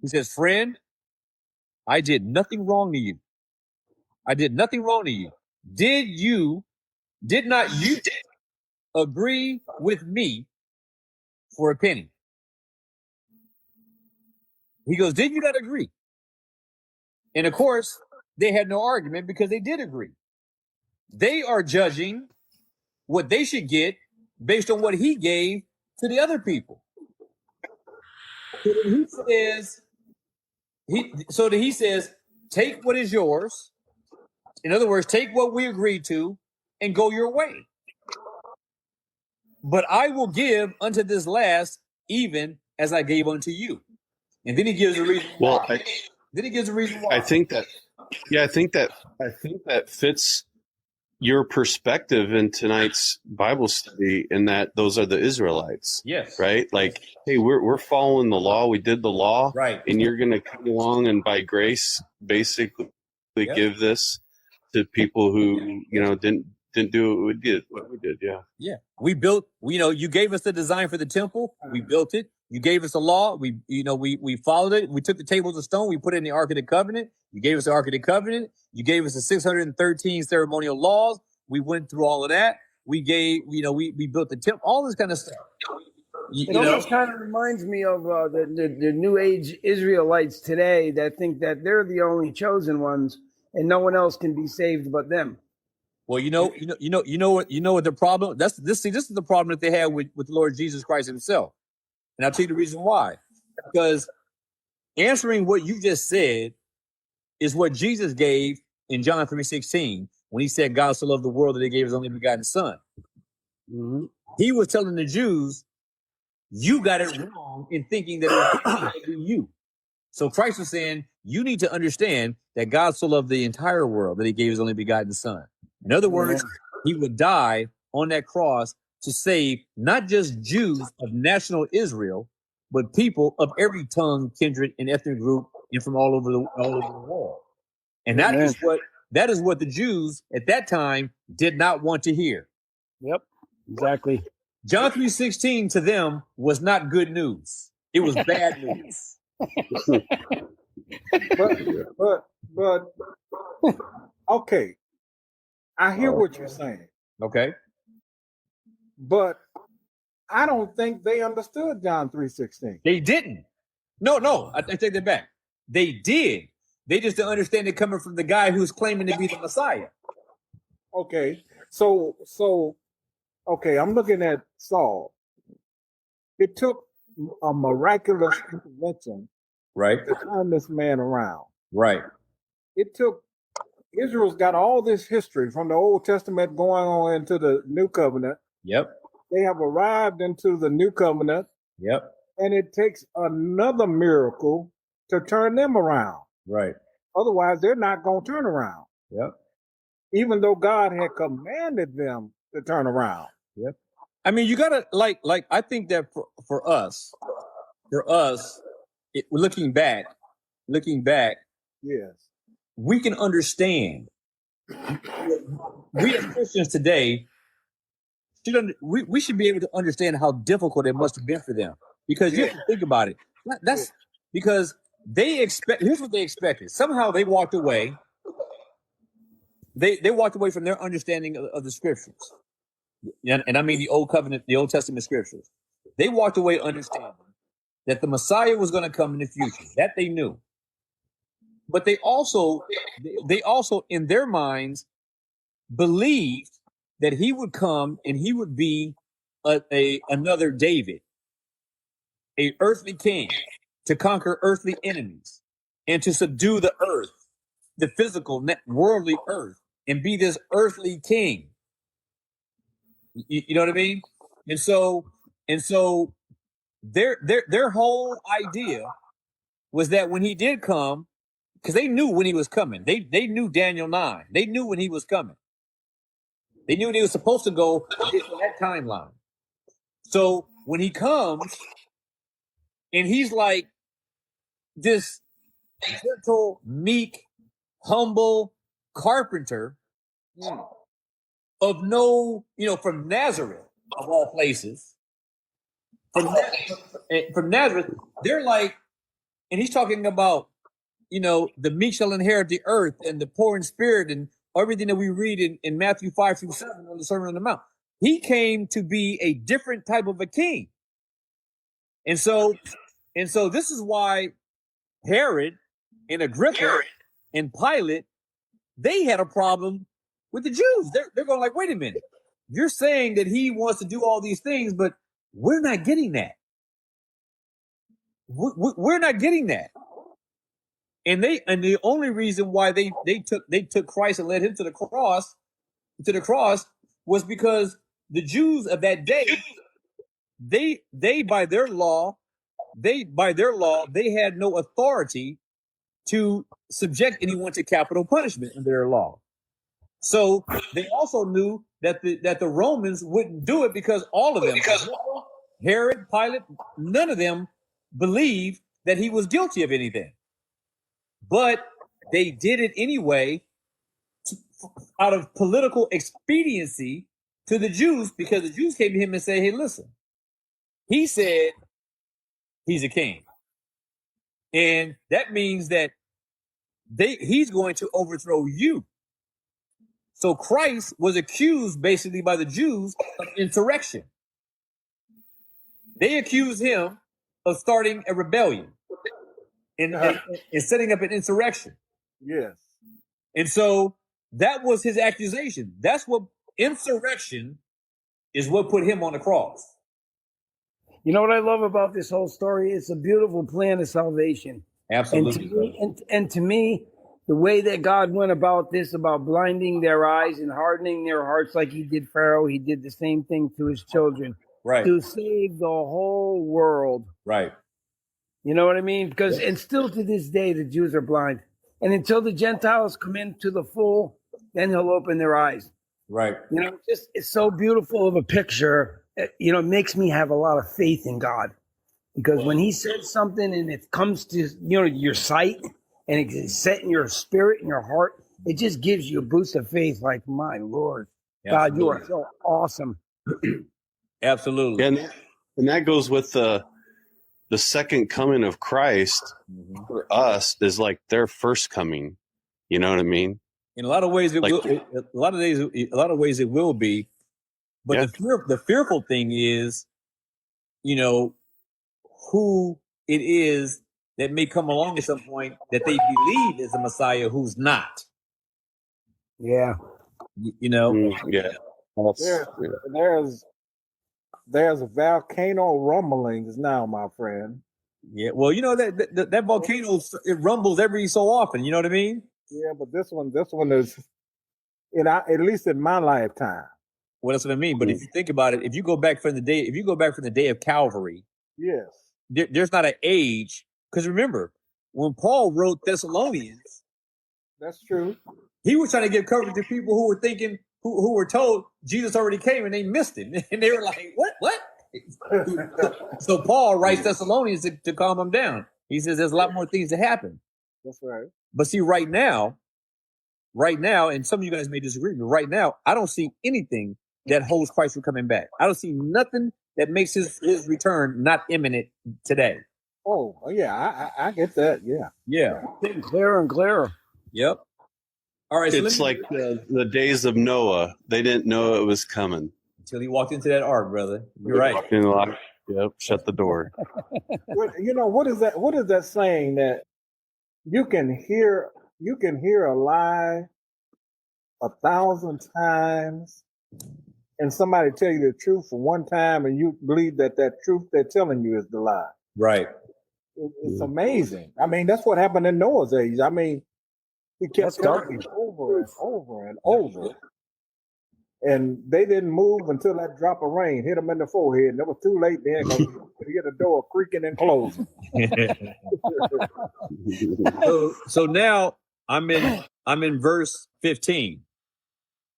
He says, friend, I did nothing wrong to you. I did nothing wrong to you. Did not you agree with me for a penny? He goes, did you not agree? And of course, they had no argument because they did agree. They are judging what they should get based on what he gave to the other people. So then he says, take what is yours. In other words, take what we agreed to and go your way. But I will give unto this last even as I gave unto you. And then he gives a reason why. Then he gives a reason why. I think that fits your perspective in tonight's Bible study, in that those are the Israelites. Yes. Right? Like, hey, we're following the law. We did the law. Right. And you're going to come along and by grace basically give this to people who, didn't do what we did. Yeah. Yeah. We built, you gave us the design for the temple. We built it. You gave us a law. We followed it. We took the tables of stone. We put it in the Ark of the Covenant. You gave us the Ark of the Covenant. You gave us the 613 ceremonial laws. We went through all of that. We gave, we built the temple, all this kind of stuff. It almost kind of reminds me of the New Age Israelites today that think that they're the only chosen ones and no one else can be saved but them. Well, you know what the problem? This is the problem that they have with the Lord Jesus Christ himself. And I'll tell you the reason why. Because answering what you just said is what Jesus gave in John 3:16 when he said God so loved the world that he gave his only begotten son. Mm-hmm. He was telling the Jews, you got it wrong in thinking that it was you. So Christ was saying, you need to understand that God so loved the entire world that he gave his only begotten son. In other words, he would die on that cross to save not just Jews of national Israel, but people of every tongue, kindred, and ethnic group, and from all over the world. And that is what the Jews at that time did not want to hear. Yep, exactly. John 3:16 to them was not good news. It was bad news. but okay. I hear what you're saying. Okay. But I don't think they understood John 3:16. They didn't. No, I take that back. They did. They just didn't understand it coming from the guy who's claiming to be the Messiah. Okay. So I'm looking at Saul. It took a miraculous intervention, right, to turn this man around. Right. It took Israel's got all this history from the Old Testament going on into the New Covenant. Yep. They have arrived into the New Covenant. Yep. And it takes another miracle to turn them around. Right. Otherwise, they're not going to turn around. Yep. Even though God had commanded them to turn around. Yep. I mean, you gotta like. I think that for us, looking back, yes, we can understand. We as Christians today, we should be able to understand how difficult it must have been for them, because you have to think about it. That's because here's what they expected. Somehow they walked away. They walked away from their understanding of the scriptures. And I mean the Old Covenant, the Old Testament scriptures. They walked away understanding that the Messiah was going to come in the future. That they knew. But they also in their minds believed that he would come and he would be another David, a earthly king, to conquer earthly enemies and to subdue the earth, the physical, worldly earth, and be this earthly king. You know what I mean? And so their whole idea was that when he did come, because they knew when he was coming. They knew Daniel 9. They knew when he was coming. They knew when he was supposed to go in that timeline. So when he comes, and he's like this gentle, meek, humble carpenter of from Nazareth, of all places. From Nazareth, they're like, And he's talking about, the meek shall inherit the earth and the poor in spirit and everything that we read in Matthew 5-7 on the Sermon on the Mount. He came to be a different type of a king. And so this is why Herod and Agrippa and Pilate, they had a problem with the Jews. They're going like, wait a minute. You're saying that he wants to do all these things, but we're not getting that. We're not getting that. And the only reason why they took Christ and led him to the cross was because the Jews of that day, they by their law, they had no authority to subject anyone to capital punishment under their law. So they also knew that the Romans wouldn't do it because all of them, Herod, Pilate, none of them believed that he was guilty of anything. But they did it anyway out of political expediency to the Jews, because the Jews came to him and said, hey, listen, he said he's a king. And that means that he's going to overthrow you. So Christ was accused basically by the Jews of insurrection. They accused him of starting a rebellion and setting up an insurrection. Yes. And so that was his accusation. That's what insurrection is, what put him on the cross. You know what I love about this whole story? It's a beautiful plan of salvation. Absolutely. And to me, the way that God went about this, about blinding their eyes and hardening their hearts like he did Pharaoh, he did the same thing to his children. Right. To save the whole world. Right. You know what I mean? Because, and still to this day, the Jews are blind. And until the Gentiles come into the full, then he'll open their eyes. Right. It's so beautiful of a picture. It makes me have a lot of faith in God. Because when he says something and it comes to, your sight and it's set in your spirit and your heart, it just gives you a boost of faith. Like, my Lord, God, you are so awesome. Absolutely. And that goes with the second coming of Christ for us is like their first coming. You know what I mean? In a lot of ways, it will. A lot of ways, it will be. But the fearful thing is, who it is that may come along at some point that they believe is the Messiah who's not. Yeah. Yeah. There's volcano rumblings now, my friend. Yeah. Well, that volcano, it rumbles every so often. You know what I mean? Yeah, but this one is, at least in my lifetime. Well, that's what I mean. But if you think about it, if you go back from the day of Calvary, yes, there's not an age. Because remember, when Paul wrote Thessalonians, that's true. He was trying to give courage to people who were thinking, who were told Jesus already came and they missed him, and they were like, "What?" So Paul writes Thessalonians to calm them down. He says there's a lot more things to happen. That's right. But see, right now, and some of you guys may disagree, but right now, I don't see anything that holds Christ from coming back. I don't see nothing that makes his return not imminent today. Oh, yeah, I get that. Yeah. Yeah. Getting clearer and clearer. Yep. All right. It's like the days of Noah. They didn't know it was coming. Until he walked into that ark, brother. You're right. Yep. Shut the door. What is that? What is that saying that you can hear a lie 1,000 times and somebody tell you the truth for one time and you believe that truth they're telling you is the lie. Right. It's amazing. I mean, that's what happened in Noah's age. I mean, he kept telling you over and over and over. And they didn't move until that drop of rain hit them in the forehead. And it was too late then because you could hear the door creaking and closing. So now I'm in verse 15.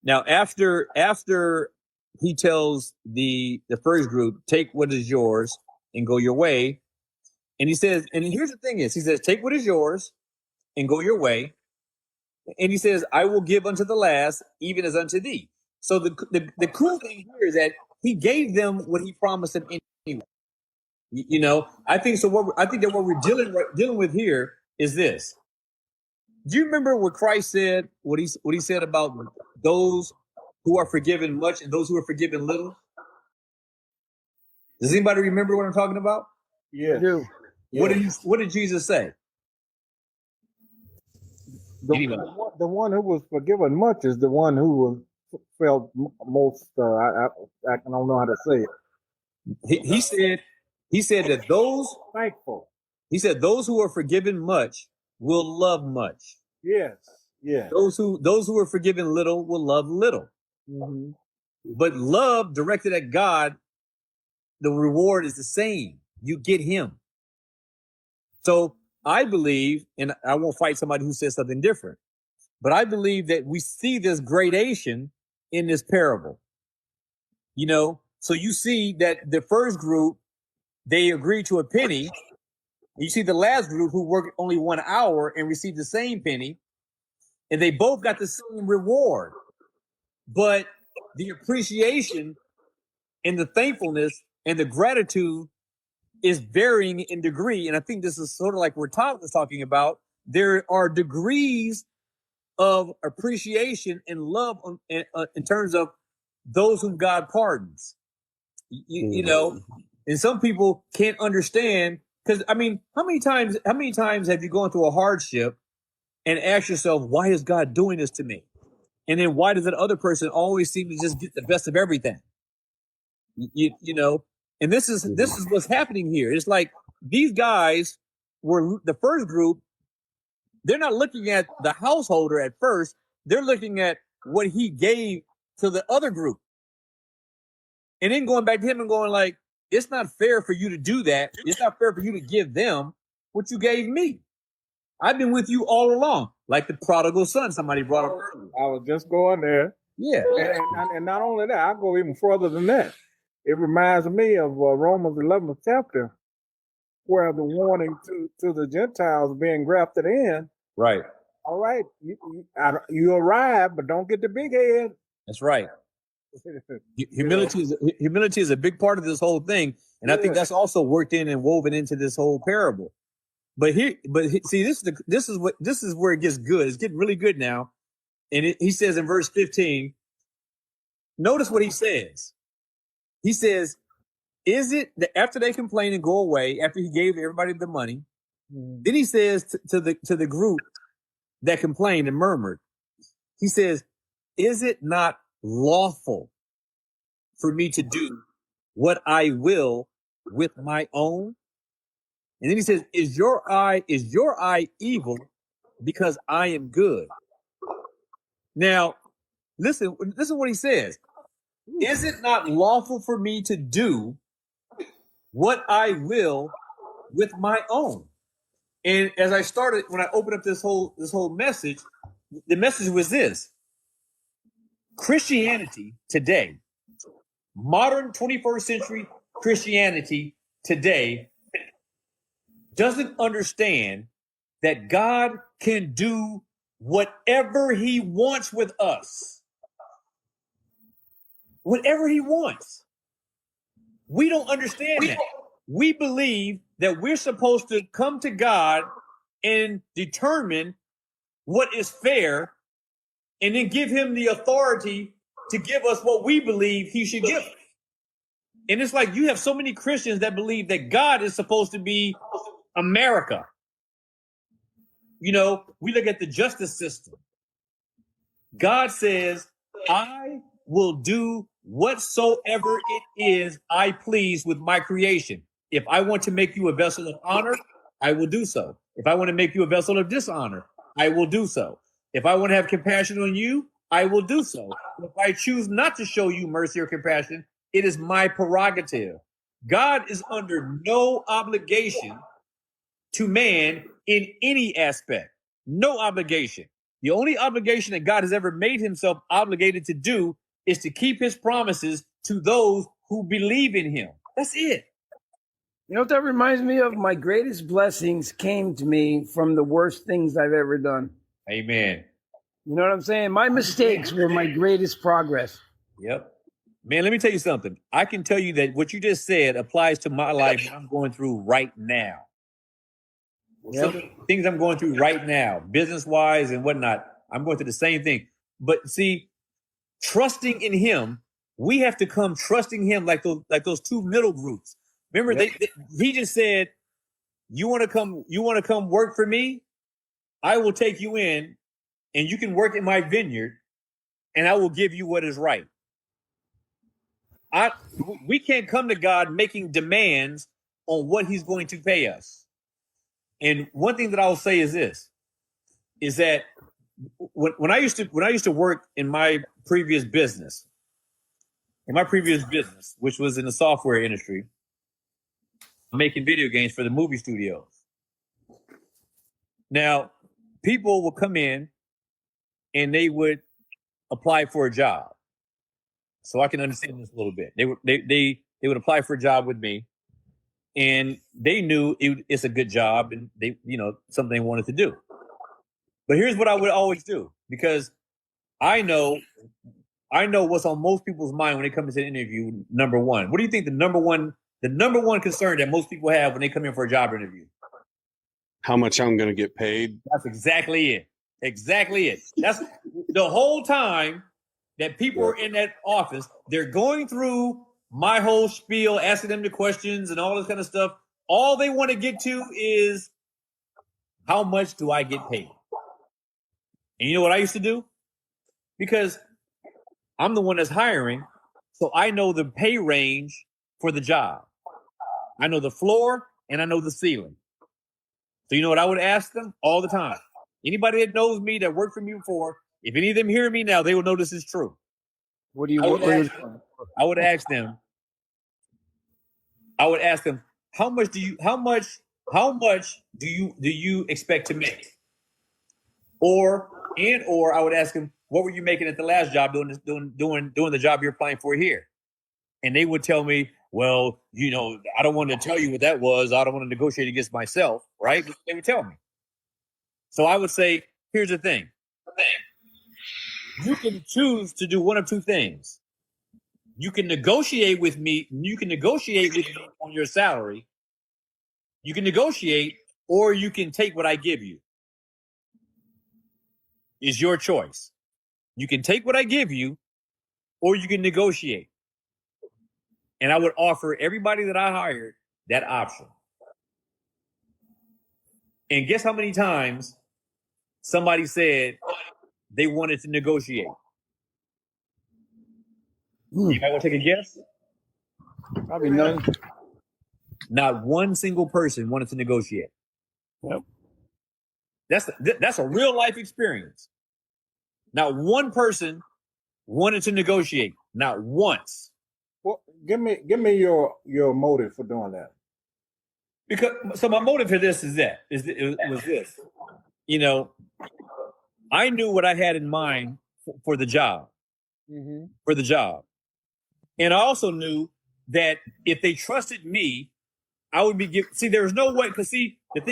Now after he tells the first group, take what is yours and go your way. And he says, and here's the thing is, he says, take what is yours and go your way. And he says, I will give unto the last, even as unto thee. So the cool thing here is that he gave them what he promised them anyway. You know, I think so. I think that what we're dealing with here is this. Do you remember what Christ said? What he said about those who are forgiven much and those who are forgiven little? Does anybody remember what I'm talking about? Yes. What did Jesus say? The one who was forgiven much is the one who was felt most. I don't know how to say it. He said that those thankful. He said those who are forgiven much will love much. Yes. Those who are forgiven little will love little. Mm-hmm. But love directed at God, the reward is the same. You get Him. So I believe, and I won't fight somebody who says something different, but I believe that we see this gradation in this parable. You know, so you see that the first group, they agreed to a penny. You see the last group who worked only 1 hour and received the same penny, and they both got the same reward. But the appreciation and the thankfulness and the gratitude is varying in degree. And I think this is sort of like what Todd was talking about. There are degrees of appreciation and love in terms of those whom God pardons. You know, and some people can't understand, because I mean, how many times have you gone through a hardship and asked yourself, why is God doing this to me? And then why does that other person always seem to just get the best of everything? You know, and this is what's happening here. It's like these guys were the first group. They're not looking at the householder at first. They're looking at what he gave to the other group. And then going back to him and going like, it's not fair for you to do that. It's not fair for you to give them what you gave me. I've been with you all along, like the prodigal son somebody brought up earlier. I was just going there. Yeah. And not only that, I'll go even further than that. It reminds me of Romans 11th chapter, where the warning to the Gentiles being grafted in. Right. All right, you arrive, but don't get the big head. That's right. Humility is a big part of this whole thing, and I think that's also worked in and woven into this whole parable. But see, this is where it gets good. It's getting really good now. And he says in verse 15, notice what he says. He says, is it that after they complain and go away, after he gave everybody the money, then he says to the group that complained and murmured, he says, is it not lawful for me to do what I will with my own? And then he says, is your eye evil because I am good? Now, listen what he says. Is it not lawful for me to do what I will with my own? And as I started, when I opened up this whole message, the message was this: Christianity today, modern 21st century Christianity today, doesn't understand that God can do whatever he wants with us. Whatever he wants. We don't understand that. We believe that we're supposed to come to God and determine what is fair and then give him the authority to give us what we believe he should give us. And it's like you have so many Christians that believe that God is supposed to be America. You know, we look at the justice system. God says, I will do whatsoever it is I please with my creation. If I want to make you a vessel of honor, I will do so. If I want to make you a vessel of dishonor, I will do so. If I want to have compassion on you, I will do so. If I choose not to show you mercy or compassion, it is my prerogative. God is under no obligation to man in any aspect. No obligation. The only obligation that God has ever made himself obligated to do is to keep his promises to those who believe in him. That's it. You know what that reminds me of? My greatest blessings came to me from the worst things I've ever done. Amen. You know what I'm saying? My mistakes were my greatest progress. Yep. Man, let me tell you something. I can tell you that what you just said applies to my life I'm going through right now. Yep. Things I'm going through right now, business-wise and whatnot, I'm going through the same thing. But see, trusting in him, we have to come trusting him like those two middle groups. Remember, he just said, you want to come work for me? I will take you in and you can work in my vineyard and I will give you what is right. We can't come to God making demands on what he's going to pay us. And one thing that I'll say is this, is that when I used to work in my previous business, which was in the software industry, making video games for the movie studios. Now, people would come in and they would apply for a job. So I can understand this a little bit. They would apply for a job with me, and they knew it's a good job and they, something they wanted to do. But here's what I would always do, because I know what's on most people's mind when they come into the interview. Number one, what do you think the number one concern that most people have when they come in for a job interview? How much I'm going to get paid. That's exactly it. Exactly it. That's the whole time that people are in that office. They're going through my whole spiel, asking them the questions and all this kind of stuff. All they want to get to is, how much do I get paid? And you know what I used to do? Because I'm the one that's hiring, so I know the pay range for the job. I know the floor and I know the ceiling. So you know what I would ask them all the time? Anybody that knows me, that worked for me before, if any of them hear me now, they will know this is true. What do you? I would ask them, how much do you expect to make? Or I would ask them, what were you making at the last job doing the job you're applying for here? And they would tell me, well, I don't want to tell you what that was. I don't want to negotiate against myself, right? They would tell me. So I would say, here's the thing. You can choose to do one of two things. You can negotiate with me. You can negotiate with me on your salary. You can negotiate, or you can take what I give you. It's your choice. You can take what I give you, or you can negotiate. And I would offer everybody that I hired that option. And guess how many times somebody said they wanted to negotiate? You might want to take a guess? Probably none. Not one single person wanted to negotiate. Yep. That's a real life experience. Not one person wanted to negotiate. Not once. Well, give me your motive for doing that. So my motive for this was this. I knew what I had in mind for the job. Mm-hmm. For the job. And I also knew that if they trusted me, I would be there's no way, because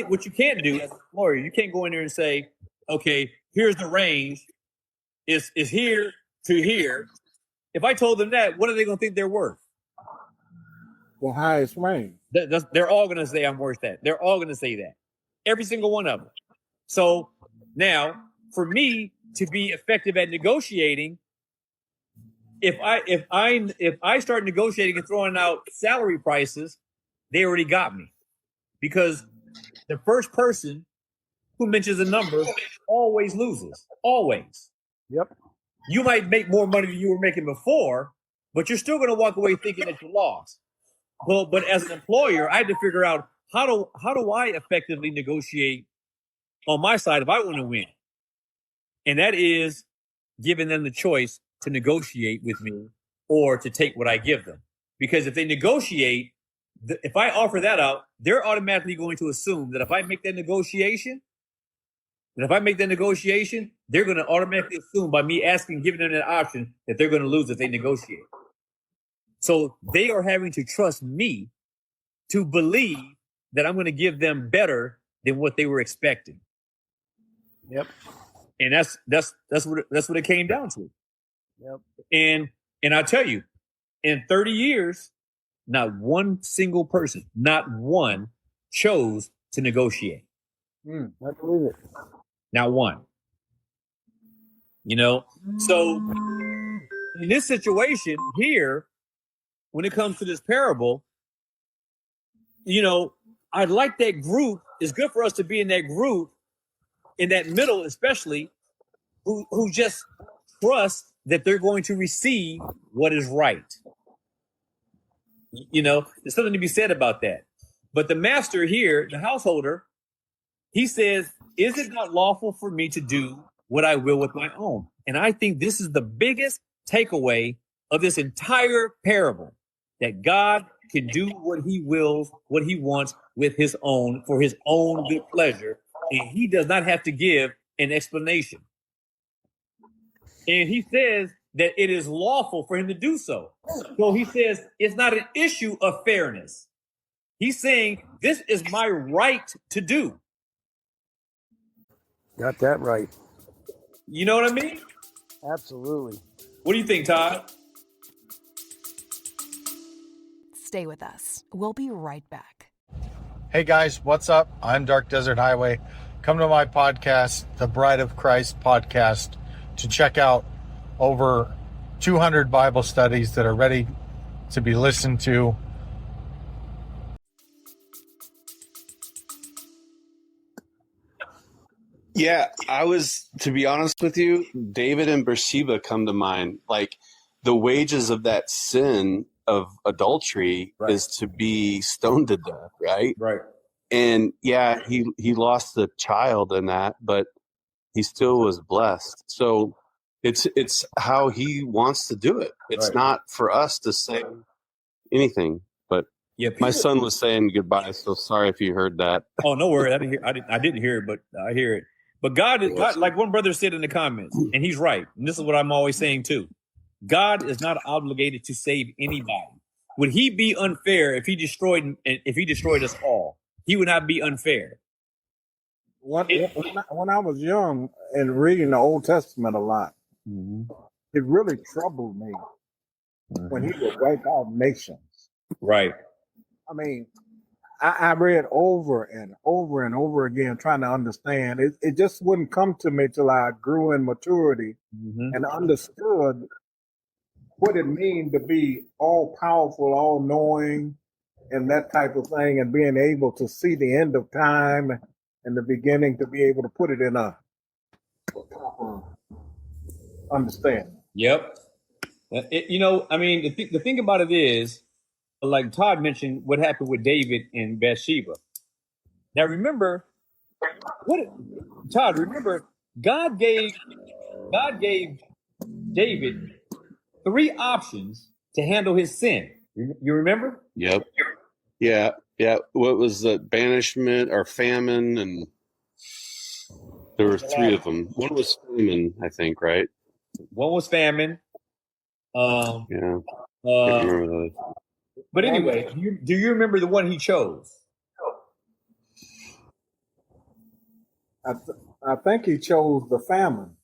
what you can't do as a lawyer, you can't go in there and say, okay, here's the range. It's here to here. If I told them that, what are they going to think they're worth? The highest range. They're all going to say I'm worth that. They're all going to say that. Every single one of them. So now, for me to be effective at negotiating, if I start negotiating and throwing out salary prices, they already got me. Because the first person who mentions a number always loses. Always. Yep. You might make more money than you were making before, but you're still going to walk away thinking that you lost. Well, but as an employer, I had to figure out how do I effectively negotiate on my side if I want to win? And that is giving them the choice to negotiate with me or to take what I give them. Because if they negotiate, if I offer that out, they're automatically going to assume that if I make that negotiation, they're going to automatically assume by me giving them that option, that they're going to lose if they negotiate. So they are having to trust me to believe that I'm going to give them better than what they were expecting. Yep. And that's what it came down to. Yep. And I'll tell you, In 30 years, not one single person, not one, chose to negotiate. I believe it. Not one. You know? So in this situation here, when it comes to this parable, you know, I like that group. It's good for us to be in that group, in that middle, especially, who just trust that they're going to receive what is right. You know, there's something to be said about that. But the master here, the householder, he says, is it not lawful for me to do what I will with my own? And I think this is the biggest takeaway of this entire parable, that God can do what he wills, what he wants with his own, for his own good pleasure. And he does not have to give an explanation. And he says that it is lawful for him to do so. So he says it's not an issue of fairness. He's saying this is my right to do. Got that right. You know what I mean? Absolutely. What do you think, Todd? Stay with us. We'll be right back. Hey guys, what's up? I'm Dark Desert Highway. Come to my podcast, the Bride of Christ podcast, to check out over 200 Bible studies that are ready to be listened to. Yeah, to be honest with you, David and Bathsheba come to mind. Like, the wages of that sin of adultery is to be stoned to death, right? Right. And yeah, he lost the child in that, but he still was blessed. So it's how he wants to do it. It's not for us to say anything. But yeah, my son was saying goodbye, so sorry if you heard that. Oh, no worries. I didn't hear it, but I hear it. But God, like one brother said in the comments, and he's right. And this is what I'm always saying too. God is not obligated to save anybody. Would he be unfair if he destroyed us all? He would not be unfair. When I was young and reading the Old Testament a lot, it really troubled me when he would wipe out nations. Right. I mean, I read over and over and over again trying to understand. It just wouldn't come to me till I grew in maturity and understood what it means to be all powerful, all knowing, and that type of thing, and being able to see the end of time and the beginning, to be able to put it in a proper understanding. Yep. I mean, the thing about it is, like Todd mentioned, what happened with David and Bathsheba. Now remember, remember, God gave David 3 options to handle his sin. You remember? Yep. Yeah. What was the banishment or famine? And there were 3 of them. One was famine, I think, right? One was famine. Yeah. Can't remember those. But anyway, do you remember the one he chose? I think he chose the famine.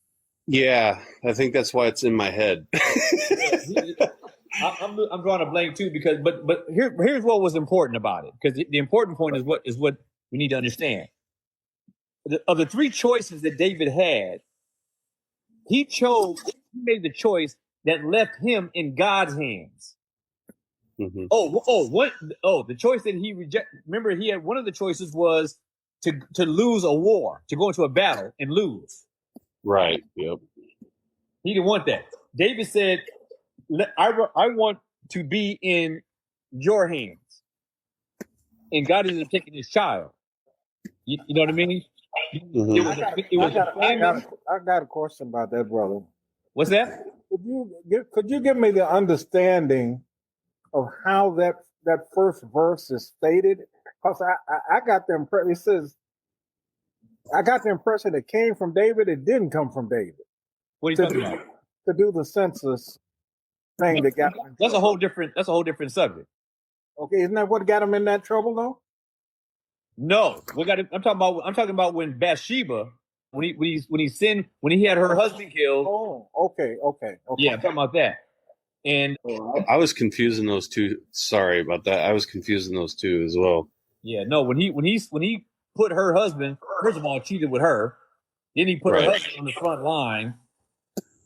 Yeah, I think that's why it's in my head. I'm drawing a blank too, because but here's what was important about it, because the important point is what we need to understand. Of the 3 choices that David had, he made the choice that left him in God's hands. Mm-hmm. The choice that he rejected. Remember, he had one of the choices was to lose a war, to go into a battle and lose. Right. Yep. He didn't want that. David said, I want to be in your hands. And God ended up taking his child. You know what I mean? Mm-hmm. I got a question about that, brother. What's that? Could you give me the understanding of how that first verse is stated? Because I got the impression, it says, I got the impression it came from David. It didn't come from David. What are you talking about? To do the census thing that got him. That's a whole different subject. Okay, isn't that what got him in that trouble though? No, I'm talking about when Bathsheba, when he sinned, when he had her husband killed. Oh, okay. Yeah, I'm talking about that. And I was confusing those two. Sorry about that. I was confusing those two as well. yeah, no, when he put her husband, first of all, cheated with her, then he put her Right. husband on the front line.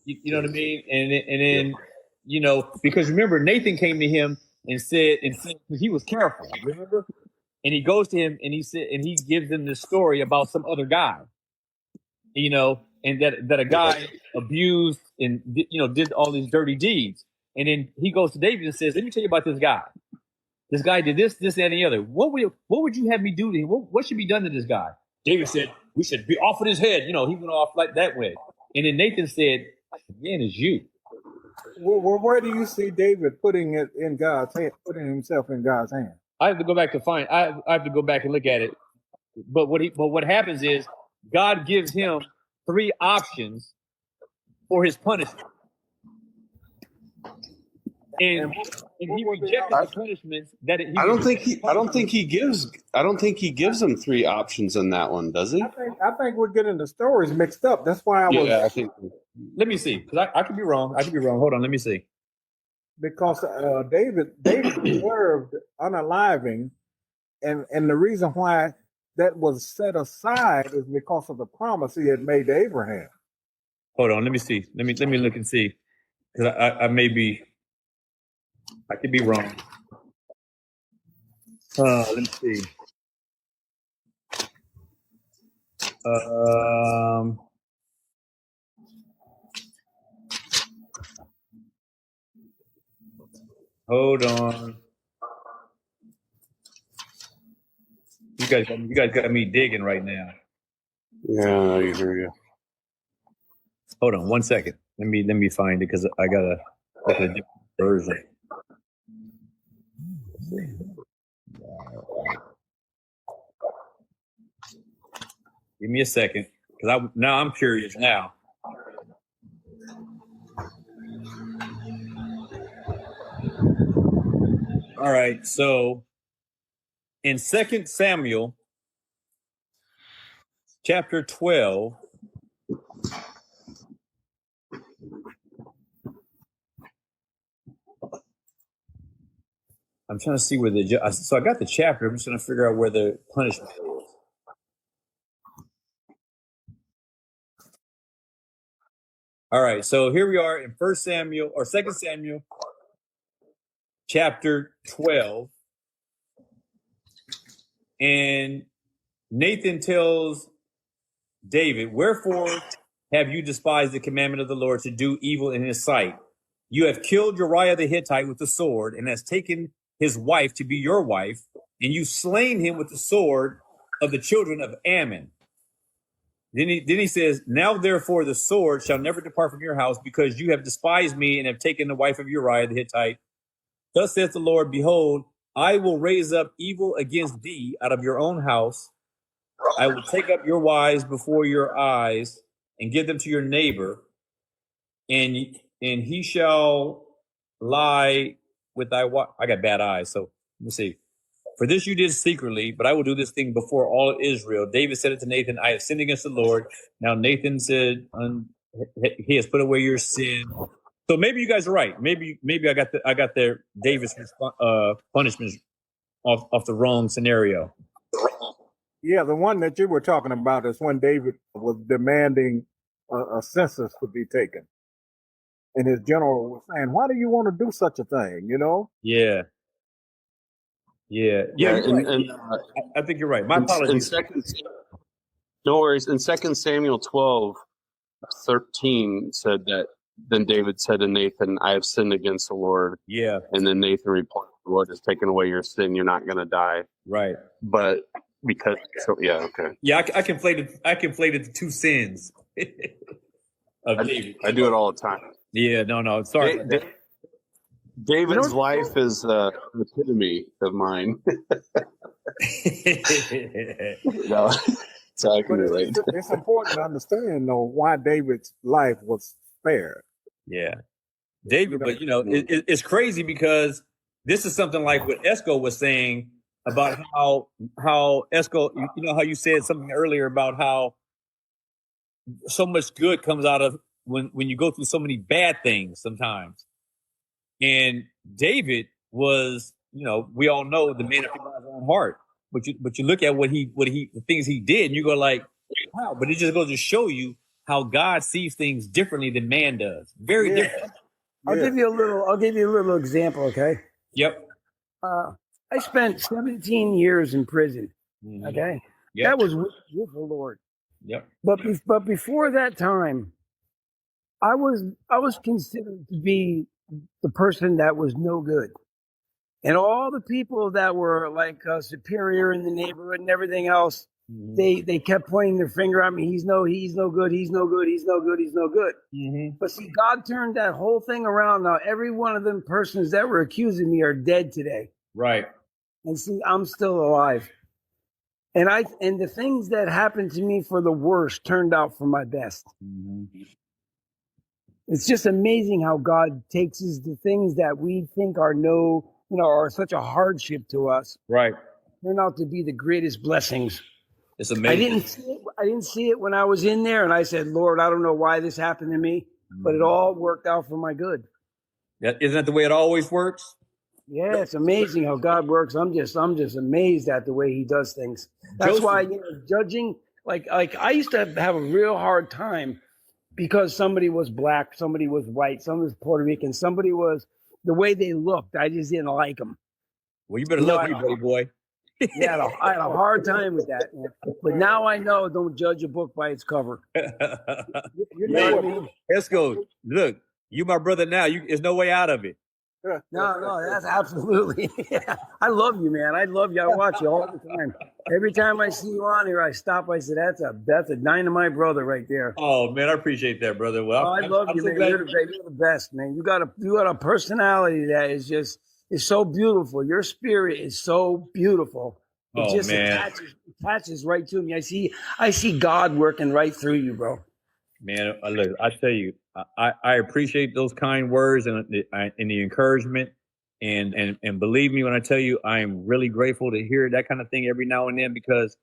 You know what I mean? And then you know, because remember, Nathan came to him and said because he was careful, remember? And he goes to him and he gives him this story about some other guy, you know, and that a guy abused and did all these dirty deeds. And then he goes to David and says, "Let me tell you about this guy. This guy did this, that, and the other. What would you have me do to him? What should be done to this guy?" David said, "We should be off with his head." You know, he went off like that way. And then Nathan said, "Again, it's you." Well, where do you see David putting it in God's hand, putting himself in God's hand? I have to go back to find. I have to go back and look at it. But what happens is God gives him 3 options for his punishment, and he rejected the punishments that he. I don't think he gives him 3 options in that one, does he? I think we're getting the stories mixed up. That's why I think. Let me see, because I could be wrong. Hold on, let me see. Because David deserved unaliving, and the reason why that was set aside is because of the promise he had made to Abraham. Hold on, let me see. Let me look and see, because I could be wrong. Let me see. Hold on. You guys got me digging right now. Yeah, I hear you. Hold on 1 second. Let me find it because I gotta look at a different version. Give me a second, because now I'm curious now. All right, so in 2 Samuel chapter 12, I'm trying to see where so I got the chapter. I'm just trying to figure out where the punishment is. All right, so here we are in 2 Samuel chapter 12. And Nathan tells David, "Wherefore have you despised the commandment of the Lord to do evil in his sight? You have killed Uriah the Hittite with the sword, and has taken his wife to be your wife, and you slain him with the sword of the children of Ammon." Then he says, "Now therefore the sword shall never depart from your house, because you have despised me and have taken the wife of Uriah the Hittite. Thus saith the Lord, behold, I will raise up evil against thee out of your own house. I will take up your wives before your eyes and give them to your neighbor, and he shall lie with thy wife." I got bad eyes, so let me see. "For this you did secretly, but I will do this thing before all Israel. David said it to Nathan, I have sinned against the Lord. Now Nathan said, he has put away your sin." So maybe you guys are right. Maybe I got their David's punishments off the wrong scenario. Yeah, the one that you were talking about is when David was demanding a census to be taken. And his general was saying, "Why do you want to do such a thing?" You know? Yeah. And I think you're right. My apologies. No worries. In 2 Samuel 12:13 said that, then David said to Nathan, "I have sinned against the Lord." Yeah. And then Nathan replied, "The Lord has taken away your sin. You're not going to die." Right. But because, okay. Yeah, I conflated the two sins of David. I do it all the time. Yeah, no, sorry. David's wife is an epitome of mine. No, so I can relate. It's important to understand, though, why David's life was spared. Yeah, David, but it's crazy because this is something like what Esco was saying about how Esco, how you said something earlier about how so much good comes out of when you go through so many bad things sometimes. And David was, we all know the man after God's own heart. But you look at the things he did, and you go like, wow. But it just goes to show you how God sees things differently than man does. Very different. I'll give you a little example, okay? Yep. I spent 17 years in prison. Mhm. Okay. Yep. That was with the Lord. Yep. But before that time, I was considered to be the person that was no good. And all the people that were like superior in the neighborhood and everything else, they kept pointing their finger at me. He's no good. He's no good. He's no good. He's no good. Mm-hmm. But see, God turned that whole thing around. Now, every one of them persons that were accusing me are dead today. Right. And see, I'm still alive. And the things that happened to me for the worst turned out for my best. Mm-hmm. It's just amazing how God takes the things that we think are are such a hardship to us, Right. turn out to be the greatest blessings. It's amazing. I didn't see it when I was in there, and I said, Lord, I don't know why this happened to me, but it all worked out for my good. Isn't that the way it always works? Yeah, it's amazing how God works. I'm just amazed at the way He does things. That's Joseph. why judging, like I used to have a real hard time because somebody was black, somebody was white, somebody was Puerto Rican, somebody was the way they looked. I just didn't like them. Well, you better love me, buddy boy. Yeah, I had a hard time with that. But now I know, don't judge a book by its cover. You know what I mean? Let's go. Look, you my brother now. There's no way out of it. No, that's absolutely. Yeah. I love you, man. I love you. I watch you all the time. Every time I see you on here, I stop. I say, that's a dynamite brother right there. Oh man, I appreciate that, brother. Well, I love you, man. You're the best, man. You got a personality that is so beautiful. Your spirit is so beautiful. It attaches right to me. I see God working right through you, bro. Man, look, I tell you, I appreciate those kind words and the encouragement, and believe me when I tell you, I am really grateful to hear that kind of thing every now and then, because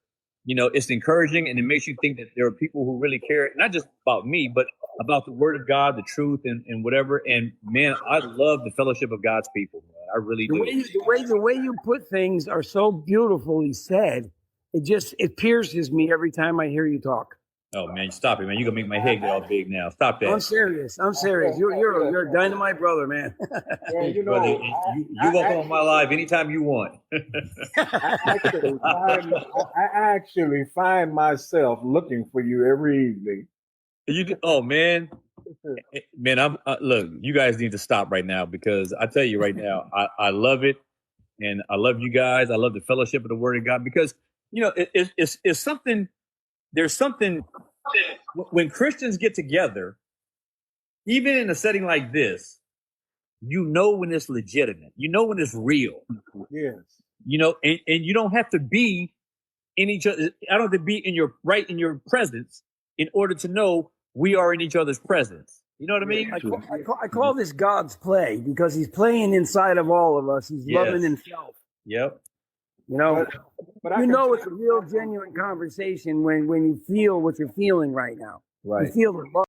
it's encouraging and it makes you think that there are people who really care, not just about me, but about the Word of God, the truth, and whatever. And man, I love the fellowship of God's people. Man. I really do. The way you put things are so beautifully said. It pierces me every time I hear you talk. Oh man, stop it, man! You're gonna make my head get all big now. Stop that. I'm serious. You're a dynamite brother, man. Yeah, brother, you walk on my life anytime you want. I actually find myself looking for you every evening. Oh man, man! Look. You guys need to stop right now, because I tell you right now, I love it, and I love you guys. I love the fellowship of the Word of God, because it's something. There's something when Christians get together, even in a setting like this, when it's legitimate, when it's real. Yes. And you don't have to be in each other. I don't have to be in your presence in order to know we are in each other's presence. You know what I mean? I call this God's play, because He's playing inside of all of us. He's loving Himself. Yep. But it's a real genuine conversation when you feel what you're feeling right now. Right. You feel the love.